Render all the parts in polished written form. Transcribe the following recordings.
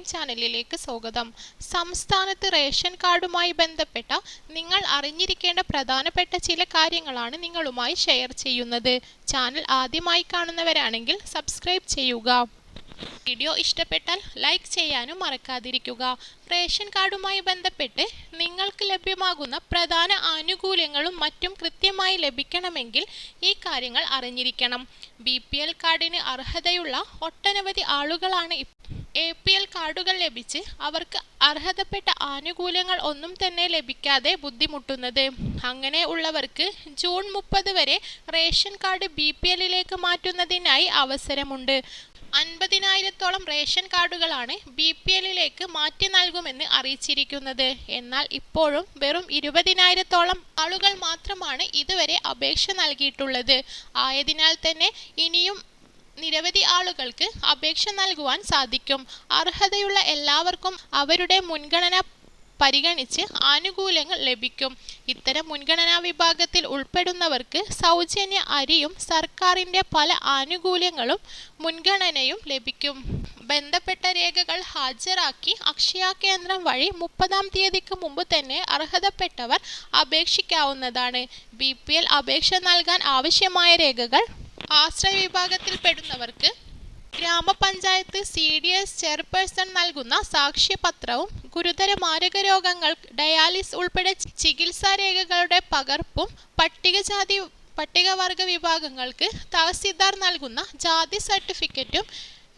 Online ചാനലിലേക്ക് സ്വാഗതം. സംസ്ഥാനത്ത് റേഷൻ കാർഡുമായി ബന്ധപ്പെട്ട നിങ്ങൾ അറിഞ്ഞിരിക്കേണ്ട പ്രധാനപ്പെട്ട ചില കാര്യങ്ങളാണ് നിങ്ങളുമായി ഷെയർ ചെയ്യുന്നത്. ചാനൽ ആദ്യമായി കാണുന്നവരാണെങ്കിൽ സബ്സ്ക്രൈബ് ചെയ്യുക. വീഡിയോ ഇഷ്ടപ്പെട്ടാൽ ലൈക്ക് ചെയ്യാനും മറക്കാതിരിക്കുക. റേഷൻ കാർഡുമായി ബന്ധപ്പെട്ട് നിങ്ങൾക്ക് ലഭ്യമാകുന്ന പ്രധാന ആനുകൂല്യങ്ങളും മറ്റും കൃത്യമായി ലഭിക്കണമെങ്കിൽ ഈ കാര്യങ്ങൾ അറിഞ്ഞിരിക്കണം. BPL കാർഡിന് അർഹതയുള്ള ഒട്ടനവധി ആളുകളാണ് APL കാർഡുകൾ ലഭിച്ച് അവർക്ക് അർഹതപ്പെട്ട ആനുകൂല്യങ്ങൾ ഒന്നും തന്നെ ലഭിക്കാതെ ബുദ്ധിമുട്ടുന്നത്. അങ്ങനെ ഉള്ളവർക്ക് ജൂൺ 30 വരെ റേഷൻ കാർഡ് BPLലേക്ക് മാറ്റുന്നതിനായി അവസരമുണ്ട്. 50,000-ഓളം റേഷൻ കാർഡുകളാണ് BPLലേക്ക് മാറ്റി നൽകുമെന്ന് അറിയിച്ചിരിക്കുന്നത്. എന്നാൽ ഇപ്പോഴും വെറും 20,000-ഓളം ആളുകൾ മാത്രമാണ് ഇതുവരെ അപേക്ഷ നൽകിയിട്ടുള്ളത്. ആയതിനാൽ തന്നെ ഇനിയും നിരവധി ആളുകൾക്ക് അപേക്ഷ നൽകുവാൻ സാധിക്കും. അർഹതയുള്ള എല്ലാവർക്കും അവരുടെ മുൻഗണന പരിഗണിച്ച് ആനുകൂല്യങ്ങൾ ലഭിക്കും. ഇത്തരം മുൻഗണനാ വിഭാഗത്തിൽ ഉൾപ്പെടുന്നവർക്ക് സൗജന്യ അരിയും സർക്കാരിൻ്റെ പല ആനുകൂല്യങ്ങളും മുൻഗണനയും ലഭിക്കും. ബന്ധപ്പെട്ട രേഖകൾ ഹാജരാക്കി അക്ഷയ കേന്ദ്രം വഴി 30-ാം തീയതിക്ക് മുമ്പ് തന്നെ അർഹതപ്പെട്ടവർ അപേക്ഷിക്കാവുന്നതാണ്. BPL അപേക്ഷ നൽകാൻ ആവശ്യമായ രേഖകൾ ആശ്രയ വിഭാഗത്തിൽപ്പെടുന്നവർക്ക് ഗ്രാമപഞ്ചായത്ത് CDS ചെയർപേഴ്സൺ നൽകുന്ന സാക്ഷ്യപത്രവും ഗുരുതര മാരക രോഗങ്ങൾ ഡയാലിസിസ് ഉൾപ്പെടെ ചികിത്സാ രേഖകളുടെ പകർപ്പും പട്ടികവർഗ വിഭാഗങ്ങൾക്ക് തഹസിൽദാർ നൽകുന്ന ജാതി സർട്ടിഫിക്കറ്റും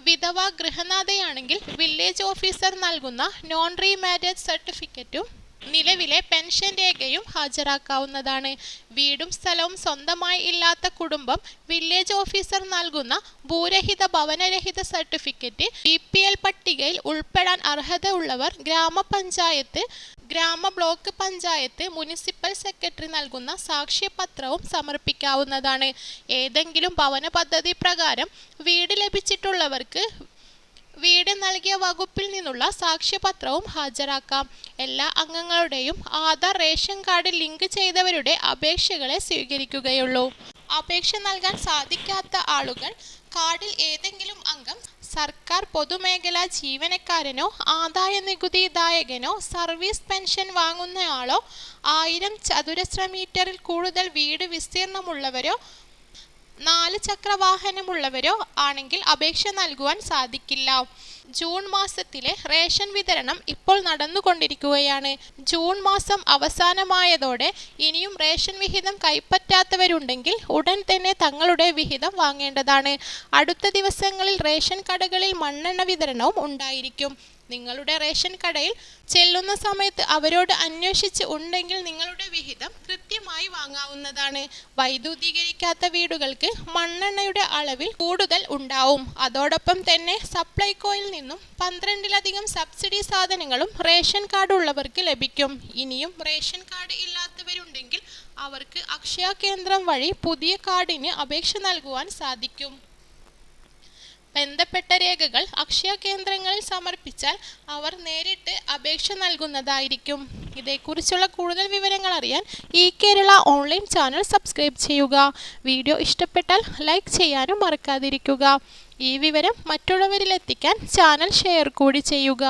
വിധവ ഗൃഹനാഥയാണെങ്കിൽ വില്ലേജ് ഓഫീസർ നൽകുന്ന നോൺ റീമാരേജ് സർട്ടിഫിക്കറ്റും നിലവിലെ പെൻഷൻ രേഖയും ഹാജരാക്കാവുന്നതാണ്. വീടും സ്ഥലവും സ്വന്തമായി ഇല്ലാത്ത കുടുംബം വില്ലേജ് ഓഫീസർ നൽകുന്ന ഭൂരഹിത ഭവനരഹിത സർട്ടിഫിക്കറ്റ്, BPL പട്ടികയിൽ ഉൾപ്പെടാൻ അർഹത ഉള്ളവർ ഗ്രാമപഞ്ചായത്ത്, ബ്ലോക്ക് പഞ്ചായത്ത്, മുനിസിപ്പൽ സെക്രട്ടറി നൽകുന്ന സാക്ഷ്യപത്രവും സമർപ്പിക്കാവുന്നതാണ്. ഏതെങ്കിലും ഭവന പദ്ധതി പ്രകാരം വീട് ലഭിച്ചിട്ടുള്ളവർക്ക് വീട് നൽകിയ വകുപ്പിൽ നിന്നുള്ള സാക്ഷ്യപത്രവും ഹാജരാക്കാം. എല്ലാ അംഗങ്ങളുടെയും ആധാർ റേഷൻ കാർഡ് ലിങ്ക് ചെയ്തവരുടെ അപേക്ഷകളെ സ്വീകരിക്കുകയുള്ളൂ. അപേക്ഷ നൽകാൻ സാധിക്കാത്ത ആളുകൾ കാർഡിൽ ഏതെങ്കിലും അംഗം സർക്കാർ പൊതുമേഖലാ ജീവനക്കാരനോ ആദായ നികുതിദായകനോ സർവീസ് പെൻഷൻ വാങ്ങുന്നയാളോ 1000 ചതുരശ്ര മീറ്ററിൽ കൂടുതൽ വീട് വിസ്തീർണമുള്ളവരോ 4 ചക്രവാഹനമുള്ളവരോ ആണെങ്കിൽ അപേക്ഷ നൽകുവാൻ സാധിക്കില്ല. ജൂൺ മാസത്തിലെ റേഷൻ വിതരണം ഇപ്പോൾ നടന്നുകൊണ്ടിരിക്കുകയാണ്. ജൂൺ മാസം അവസാനമായതോടെ ഇനിയും റേഷൻ വിഹിതം കൈപ്പറ്റാത്തവരുണ്ടെങ്കിൽ ഉടൻ തന്നെ തങ്ങളുടെ വിഹിതം വാങ്ങേണ്ടതാണ്. അടുത്ത ദിവസങ്ങളിൽ റേഷൻ കടകളിൽ മണ്ണെണ്ണ വിതരണവും ഉണ്ടായിരിക്കും. നിങ്ങളുടെ റേഷൻ കടയിൽ ചെല്ലുന്ന സമയത്ത് അവരോട് അന്വേഷിച്ച് ഉണ്ടെങ്കിൽ നിങ്ങളുടെ വിഹിതം കൃത്യമായി വാങ്ങാവുന്നതാണ്. വൈദ്യുതീകരിക്കാത്ത വീടുകൾക്ക് മണ്ണെണ്ണയുടെ അളവിൽ കൂടുതൽ ഉണ്ടാവും. അതോടൊപ്പം തന്നെ സപ്ലൈകോയിൽ നിന്നും 12-ലധികം സബ്സിഡി സാധനങ്ങളും റേഷൻ കാർഡ് ഉള്ളവർക്ക് ലഭിക്കും. ഇനിയും റേഷൻ കാർഡ് ഇല്ലാത്തവരുണ്ടെങ്കിൽ അവർക്ക് അക്ഷയ കേന്ദ്രം വഴി പുതിയ കാർഡിന് അപേക്ഷ നൽകുവാൻ സാധിക്കും. ബന്ധപ്പെട്ട രേഖകൾ അക്ഷയ കേന്ദ്രങ്ങളിൽ സമർപ്പിച്ചാൽ അവർ നേരിട്ട് അപേക്ഷ നൽകുന്നതായിരിക്കും. ഇതേക്കുറിച്ചുള്ള കൂടുതൽ വിവരങ്ങൾ അറിയാൻ കേരള ഓൺലൈൻ ചാനൽ സബ്സ്ക്രൈബ് ചെയ്യുക. വീഡിയോ ഇഷ്ടപ്പെട്ടാൽ ലൈക്ക് ചെയ്യാനും മറക്കാതിരിക്കുക. ഈ വിവരം മറ്റുള്ളവരിലെത്തിക്കാൻ ചാനൽ ഷെയർ കൂടി ചെയ്യുക.